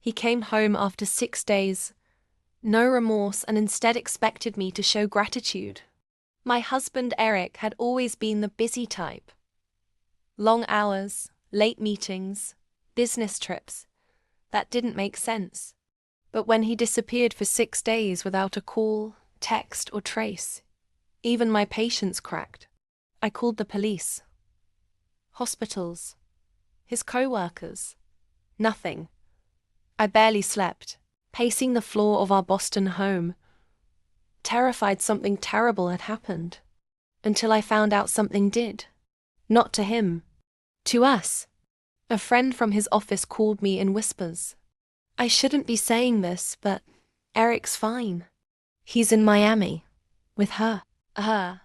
He came home after 6 days, no remorse, and instead expected me to show gratitude. My husband Eric had always been the busy type. Long hours, late meetings, business trips. That didn't make sense. But when he disappeared for 6 days without a call, text, or trace, even my patience cracked. I called the police. Hospitals. His co-workers. Nothing. I barely slept, pacing the floor of our Boston home, terrified something terrible had happened, until I found out something did. Not to him. To us. A friend from his office called me in whispers. I shouldn't be saying this, but Eric's fine. He's in Miami. With her. Her.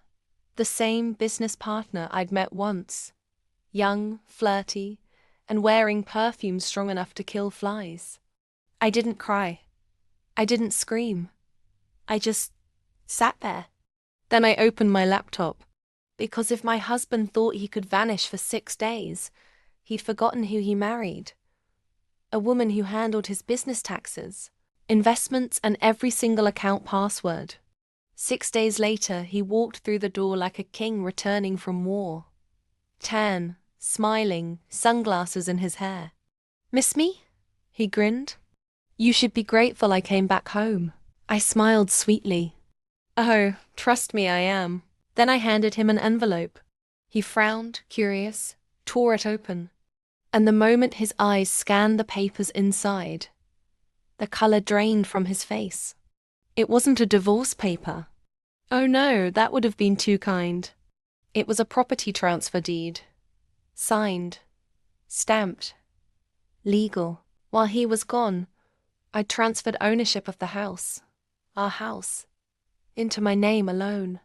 The same business partner I'd met once. Young, flirty, and wearing perfume strong enough to kill flies. I didn't cry. I didn't scream. I just sat there. Then I opened my laptop, because if my husband thought he could vanish for 6 days, he'd forgotten who he married. A woman who handled his business taxes, investments, and every single account password. 6 days later, he walked through the door like a king returning from war. Tan, smiling, sunglasses in his hair. "Miss me?" He grinned. "You should be grateful I came back home." I smiled sweetly. "Oh, trust me, I am." Then I handed him an envelope. He frowned, curious, tore it open. And the moment his eyes scanned the papers inside, the color drained from his face. It wasn't a divorce paper. Oh no, that would have been too kind. It was a property transfer deed. Signed. Stamped. Legal. While he was gone, I transferred ownership of the house, our house, into my name alone.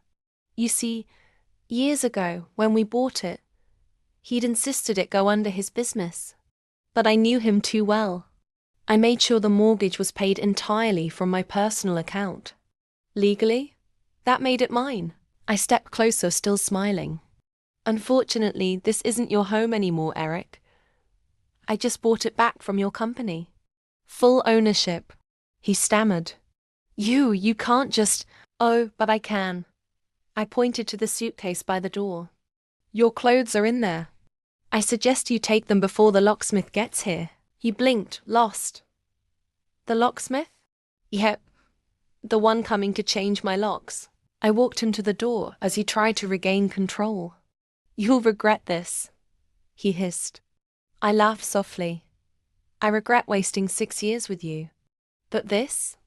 You see, years ago, when we bought it, he'd insisted it go under his business. But I knew him too well. I made sure the mortgage was paid entirely from my personal account. Legally, that made it mine. I stepped closer, still smiling. "Unfortunately, this isn't your home anymore, Eric. I just bought it back from your company. Full ownership." He stammered. You can't just..." "Oh, but I can." I pointed to the suitcase by the door. "Your clothes are in there. I suggest you take them before the locksmith gets here." He blinked, lost. "The locksmith?" "Yep. The one coming to change my locks." I walked him to the door as he tried to regain control. "You'll regret this," he hissed. I laughed softly. "I regret wasting 6 years with you. But this?"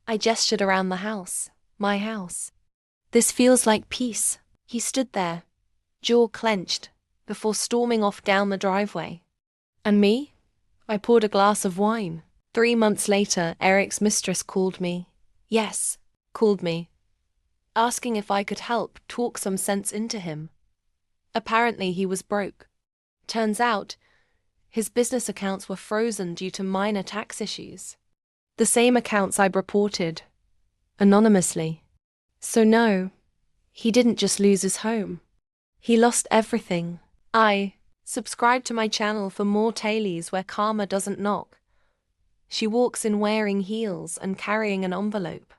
I gestured around the house, my house. "This feels like peace." He stood there, jaw clenched, before storming off down the driveway. And me? I poured a glass of wine. 3 months later, Eric's mistress called me. Yes, called me. Asking if I could help talk some sense into him. Apparently he was broke. Turns out, his business accounts were frozen due to minor tax issues. The same accounts I'd reported, anonymously. So no, he didn't just lose his home. He lost everything. Subscribe to my channel for more tales where karma doesn't knock. She walks in wearing heels and carrying an envelope.